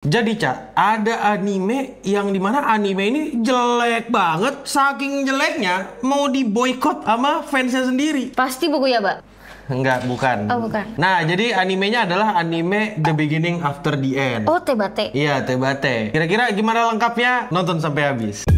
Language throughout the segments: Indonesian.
Jadi Cak, ada anime yang dimana anime ini jelek banget. Saking jeleknya mau diboykot sama fansnya sendiri. Pasti buku ya, Mbak? Enggak, bukan. Oh, bukan. Nah, jadi animenya adalah anime The Beginning After the End. Oh, Tebate. Iya, Tebate. Kira-kira gimana lengkapnya? Nonton sampai habis.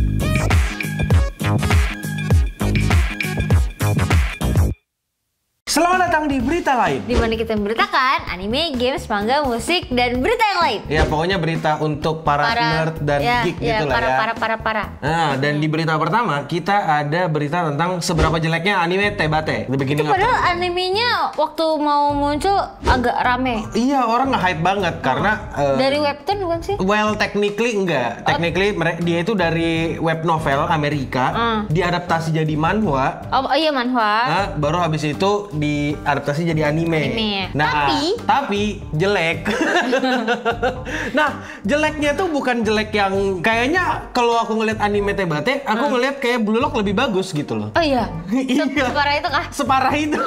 Selamat datang di Berita Lain, Di mana kita memberitakan anime, games, manga, musik, dan berita yang lain. ya pokoknya berita untuk para nerd dan geek gitu lah ya. Para. Nah, dan di berita pertama kita ada berita tentang seberapa jeleknya anime Tebate The Beginning Itu padahal animenya waktu mau muncul agak rame. Iya, orang nge-hype banget karena Dari webtoon bukan sih? well, technically enggak. Technically dia itu dari web novel Amerika, diadaptasi jadi manhwa. Oh iya, manhwa. Nah, baru habis itu diadaptasi jadi anime. Nah, tapi jelek. Nah, jeleknya tuh bukan jelek yang kayaknya kalau aku ngeliat anime Tebate, aku ngeliat kayak Blue Lock lebih bagus gitu loh. Oh iya. Iya. Separah itu kah? Separah itu.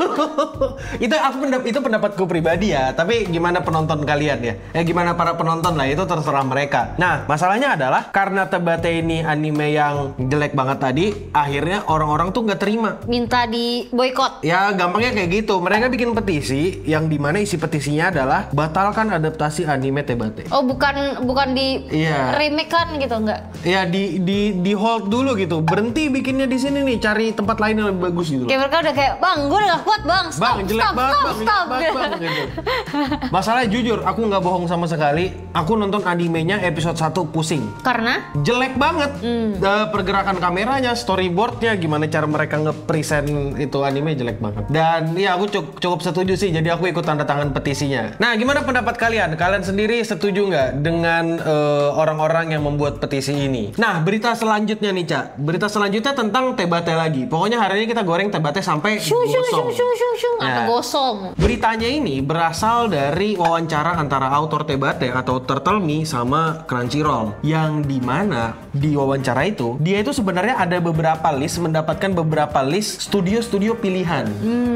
itu pendapatku pribadi ya. Tapi gimana penonton kalian ya? Gimana para penonton lah, itu terserah mereka. Nah, masalahnya adalah karena Tebate ini anime yang jelek banget tadi, akhirnya orang-orang tuh nggak terima. Minta di boykot. Ya, gampangnya kayak gitu. Mereka bikin petisi yang dimana isi petisinya adalah batalkan adaptasi anime Tebate. Oh, bukan di remake kan gitu, enggak? Ya, di hold dulu gitu. Berhenti bikinnya di sini nih, cari tempat lain yang lebih bagus gitu. Kayak mereka udah kayak, "Bang, gue udah gak kuat, Bang. Stop, Bang, jelek banget, stop." Gitu. Masalahnya jujur, aku nggak bohong sama sekali. Aku nonton animenya episode 1 pusing. Karena Jelek banget. Pergerakan kameranya, storyboardnya, gimana cara mereka nge-present itu anime jelek banget. Dan ya aku cukup setuju sih, jadi aku ikut tanda tangan petisinya. Nah, gimana pendapat kalian? Kalian sendiri setuju nggak dengan orang-orang yang membuat petisi ini? Nah, berita selanjutnya nih, Cak. Berita selanjutnya tentang Tebate lagi. Pokoknya hari ini kita goreng Tebate sampai gosong. Atau gosong. Beritanya ini berasal dari wawancara antara autor Tebate atau Turtle Me sama Crunchyroll, yang dimana di wawancara itu dia itu sebenarnya ada beberapa list, mendapatkan beberapa list studio-studio pilihan,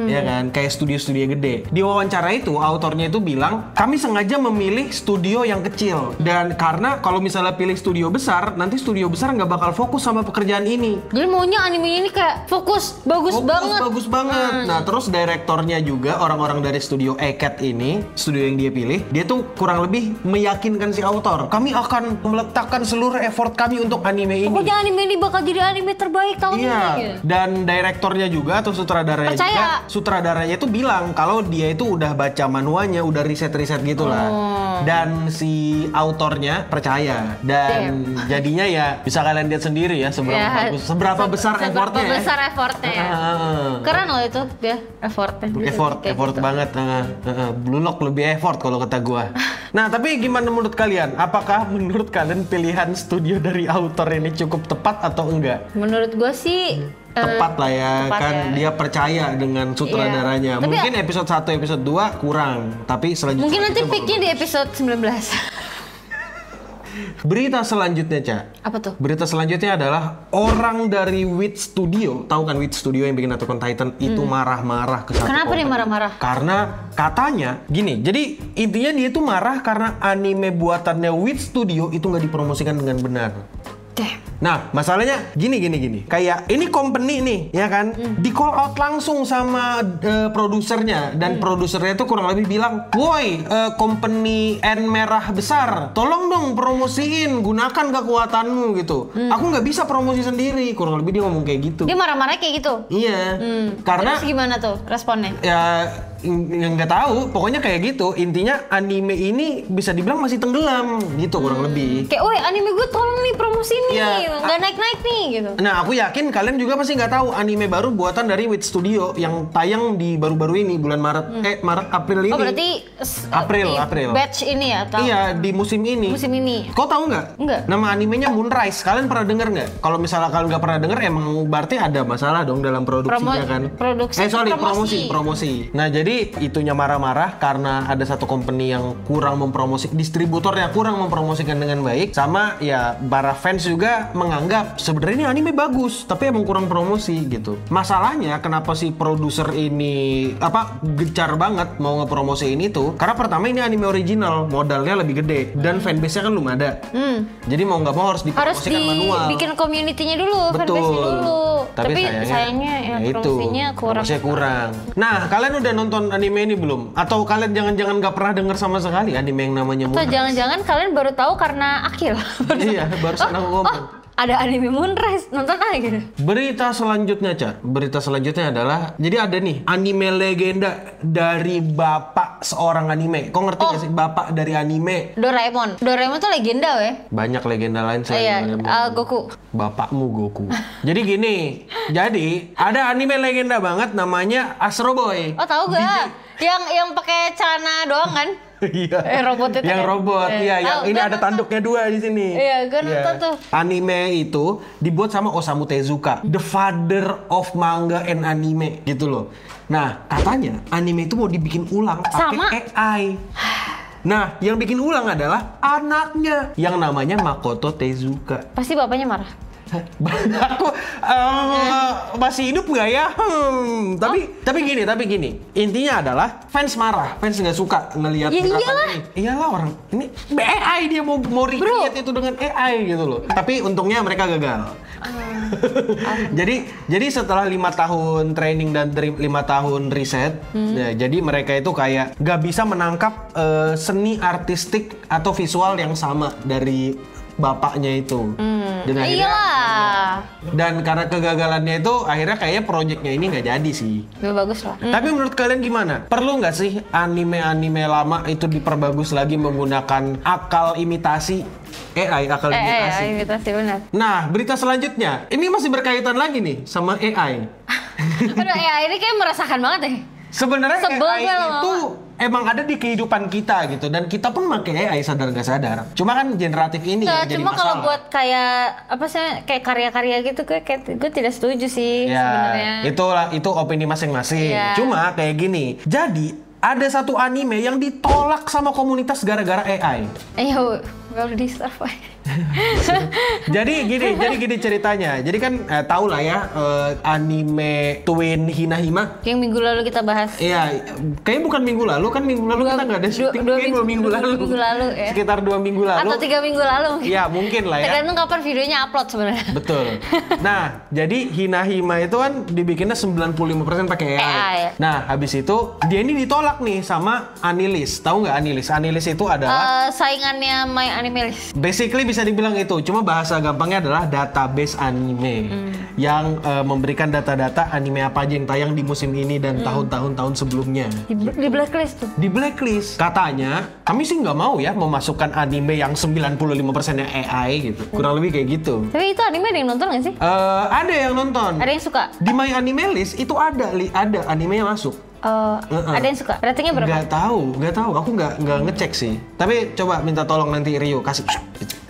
ya kan, kayak studio-studio gede. Di wawancara itu autornya itu bilang, kami sengaja memilih studio yang kecil, dan karena kalau misalnya pilih studio besar, nanti studio besar nggak bakal fokus sama pekerjaan ini. Jadi maunya anime ini kayak fokus bagus banget. Nah, terus direktornya juga orang-orang dari studio ACAT ini, studio yang dia pilih, dia tuh kurang lebih meyakinkan si autor. Kami akan meletakkan seluruh effort kami untuk anime ini. Pokoknya anime ini bakal jadi anime terbaik tahun ini. Iya. Dan direktornya juga atau sutradaranya juga, sutradaranya tuh bilang kalau dia itu udah baca manualnya, udah riset-riset gitulah. Dan si autornya percaya. Dan jadinya ya bisa kalian lihat sendiri ya seberapa besar effortnya. Seberapa besar effortnya. Keren loh itu dia effortnya. Effort banget. Blue Lock lebih effort kalau kata gua. Nah, tapi gimana menurut kalian? Apakah menurut kalian pilihan studio dari autor ini cukup tepat atau enggak? Menurut gua sih tepat lah ya, kan ya. Dia percaya dengan sutradaranya. Iya. Mungkin episode 1, episode 2 kurang, tapi selanjutnya mungkin nanti picknya di episode 19. Berita selanjutnya, Cak. Apa tuh? Berita selanjutnya adalah orang dari Wit Studio. Tahu kan Wit Studio yang bikin Attack on Titan itu marah-marah ke satu Kenapa dia marah-marah? Karena katanya gini, jadi intinya dia tuh marah karena anime buatannya Wit Studio itu nggak dipromosikan dengan benar. Nah, masalahnya gini. Kayak ini company nih, ya kan? Di call out langsung sama produsernya, dan produsernya tuh kurang lebih bilang, "Woi, company N merah besar, tolong dong promosiin, gunakan kekuatanmu gitu. Aku nggak bisa promosi sendiri." Kurang lebih dia ngomong kayak gitu. Dia marah-marah kayak gitu. Iya. Karena terus gimana tuh responnya? Ya nggak tahu, pokoknya kayak gitu. Intinya anime ini bisa dibilang masih tenggelam gitu kurang lebih. Kayak, "Woi, anime gue tolong nih promosi nih, ya, nggak naik-naik nih," gitu. Nah, aku yakin kalian juga pasti nggak tahu anime baru buatan dari Wit Studio yang tayang di baru-baru ini bulan Maret, April ini. Oh, berarti April. Batch ini ya? Tahu? Iya, di musim ini. Kau tahu nggak? Enggak. Nama animenya Moonrise. Kalian pernah dengar nggak? Kalau misalnya kalian nggak pernah dengar, emang berarti ada masalah dong dalam produksinya kan? Promosi. Promosi. Nah, jadi Jadi itunya marah-marah karena ada satu company yang kurang distributornya kurang mempromosikan dengan baik, sama ya para fans juga menganggap sebenarnya ini anime bagus, tapi emang kurang promosi gitu. Masalahnya kenapa si produser ini gencar banget mau ngepromosiin itu? Karena pertama ini anime original, modalnya lebih gede dan fanbase-nya kan belum ada. Jadi mau nggak mau harus dipromosikan manual. Bikin community-nya dulu, fanbase-nya dulu. Tapi sayangnya ya promosinya kurang. Nah, kalian udah nonton anime ini belum? Atau kalian jangan-jangan nggak pernah dengar sama sekali anime yang namanya Moonrise? Atau jangan-jangan kalian baru tahu karena Akil? Iya, barusan aku ngomong. Ada anime Moonrise, nonton aja gitu. Berita selanjutnya, Car. Berita selanjutnya adalah, jadi ada nih anime legenda dari bapak seorang anime. Kok ngerti gak sih bapak dari anime? Doraemon. Doraemon tuh legenda weh. Banyak legenda lain selain Goku. Bapakmu Goku. Jadi gini, ada anime legenda banget namanya Astro Boy. Oh, tahu gak? Yang pakai celana doang kan? Iya. Robot itu yang kan? robot, iya. Yang ini ada tanduknya 2 di sini. Iya, gue nonton tuh. Anime itu dibuat sama Osamu Tezuka, the father of manga and anime, gitu loh. Nah, katanya anime itu mau dibikin ulang pakai AI. Nah, yang bikin ulang adalah anaknya, yang namanya Makoto Tezuka. Pasti bapaknya marah. Aku masih hidup nggak ya? Tapi gini. Intinya adalah fans marah, fans nggak suka ngelihat gerakan ini. Iyalah orang ini AI, dia mau recreate itu dengan AI gitu loh. Tapi untungnya mereka gagal. Jadi setelah 5 tahun training dan 5 tahun riset, ya, jadi mereka itu kayak nggak bisa menangkap seni artistik atau visual yang sama dari bapaknya itu. Dan karena kegagalannya itu akhirnya kayaknya proyeknya ini nggak jadi sih. Bagus lah. Tapi menurut kalian gimana? Perlu nggak sih anime-anime lama itu diperbagus lagi menggunakan akal imitasi? AI, akal imitasi. Imitasi benar. Nah, berita selanjutnya ini masih berkaitan lagi nih sama AI. Aduh, AI ini kayak merasakan banget deh. Sebenarnya AI itu emang ada di kehidupan kita gitu, dan kita pun pakai AI sadar nggak sadar. Cuma kan generatif ini yang jadi masalah. Cuma kalau buat kayak kayak karya-karya gitu, gue tidak setuju sih sebenarnya. Itu opini masing-masing. Cuma kayak gini. Jadi ada satu anime yang ditolak sama komunitas gara-gara AI. Gak disturb. Jadi gini ceritanya. Jadi kan tau lah ya anime Twin Hinahima yang minggu lalu kita bahas. Iya, kayaknya bukan minggu lalu kan, minggu lalu kita nggak ada syuting. 2 minggu lalu ya. Sekitar 2 minggu lalu. Atau 3 minggu lalu. Iya mungkin lah ya. Tergantung kapan videonya upload sebenarnya. Betul. Nah, jadi Hinahima itu kan dibikinnya 95% pakai AI. Nah, habis itu dia ini ditolak nih sama Anilis. Tahu nggak Anilis? Anilis itu adalah saingannya My Anime List. Basically bisa dibilang itu, cuma bahasa gampangnya adalah database anime yang memberikan data-data anime apa aja yang tayang di musim ini dan tahun-tahun sebelumnya. Di blacklist tuh. Di blacklist. Katanya, kami sih nggak mau ya memasukkan anime yang 95%-nya AI gitu. Kurang lebih kayak gitu. Tapi itu anime ada yang nonton nggak sih? Ada yang nonton. Ada yang suka? Di My Anime List itu ada animenya masuk. Ada yang suka? Ratingnya berapa? Nggak tahu. Aku nggak ngecek sih. Tapi coba minta tolong nanti Rio kasih.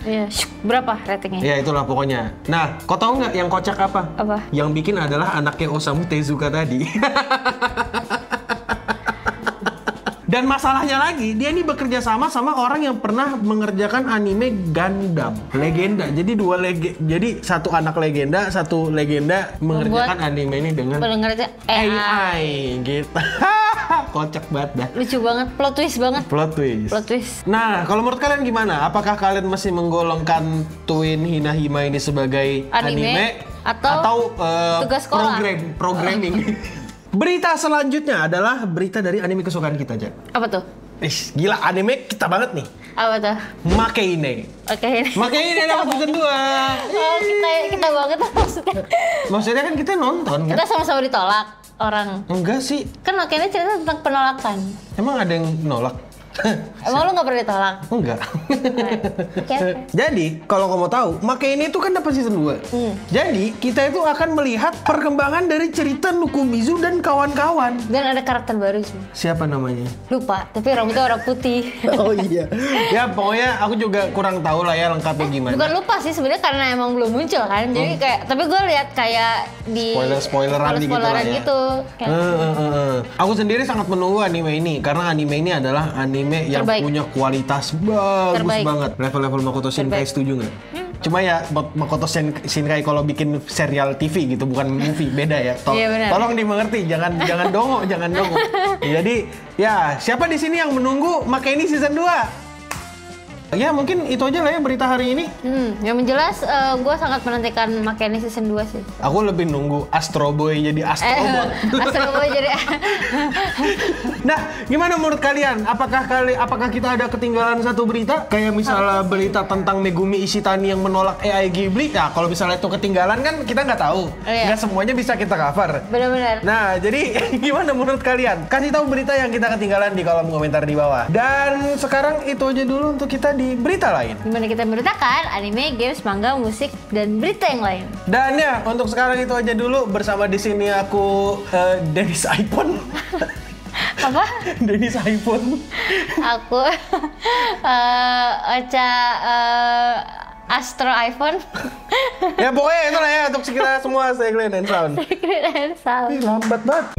Iya, berapa ratingnya? Ya itulah pokoknya. Nah, kau tahu nggak yang kocak apa? Apa? Yang bikin adalah anaknya Osamu Tezuka tadi. Dan masalahnya lagi, dia ini bekerja sama orang yang pernah mengerjakan anime Gundam Legenda. Jadi jadi satu anak legenda, satu legenda mengerjakan anime ini dengan AI gitu. Kocak banget dah. Lucu banget, plot twist banget. Plot twist. Nah, kalau menurut kalian gimana? Apakah kalian masih menggolongkan Twin Hinahima ini sebagai anime atau tugas sekolah? Programming? Berita selanjutnya adalah berita dari anime kesukaan kita, Jan. Apa tuh? Gila, anime kita banget nih. Apa tuh? Makeine dapat season 2. Oh, kita banget maksudnya. Maksudnya kan kita nonton kan? Kita sama-sama ditolak orang. Enggak sih. Kan Makeine cerita tentang penolakan. Emang ada yang nolak? Emang lu nggak pernah ditolak? Enggak. Okay. Jadi, kalau kamu tahu, Make ini tuh kan dapat season 2. Jadi, kita itu akan melihat perkembangan dari cerita Nukumizu dan kawan-kawan. Dan ada karakter baru sih. Siapa namanya? Lupa, tapi rambutnya warna putih. Oh iya. Ya, pokoknya aku juga kurang tahu lah ya lengkapnya gimana. Bukan lupa sih, sebenarnya karena emang belum muncul kan. Jadi kayak, tapi gue lihat kayak di spoileran gitu lah ya. Gitu. Aku sendiri sangat menunggu anime ini karena anime ini adalah anime yang punya kualitas bagus banget. Level-level Makoto Shinkai, setuju nggak? Cuma ya Makoto Shinkai kalau bikin serial TV gitu, bukan movie, beda ya. Tolong dimengerti, jangan dongo. Jadi ya siapa di sini yang menunggu Make ini season 2? Ya mungkin itu aja lah ya berita hari ini. Yang jelas gue sangat menantikan Make ini season 2 sih. Aku lebih nunggu Astro Boy jadi Astro Boy. Astro Boy jadi. Nah, gimana menurut kalian? Apakah kita ada ketinggalan satu berita? Kayak misalnya berita tentang Megumi Ishitani yang menolak AI Ghibli. Nah, kalau misalnya itu ketinggalan kan kita nggak tahu. Nggak semuanya bisa kita cover. Benar-benar. Nah, jadi gimana menurut kalian? Kasih tahu berita yang kita ketinggalan di kolom komentar di bawah. Dan sekarang itu aja dulu untuk kita di berita lain. Dimana kita memberitakan anime, games, manga, musik, dan berita yang lain. Dan ya, untuk sekarang itu aja dulu. Bersama di sini aku Dennis iPhone. Apa? Dennis iPhone. Aku Ocha Astro iPhone. Ya pokoknya itulah ya untuk kita semua. Stay clean and sound. Stay clean and sound. Lambat banget.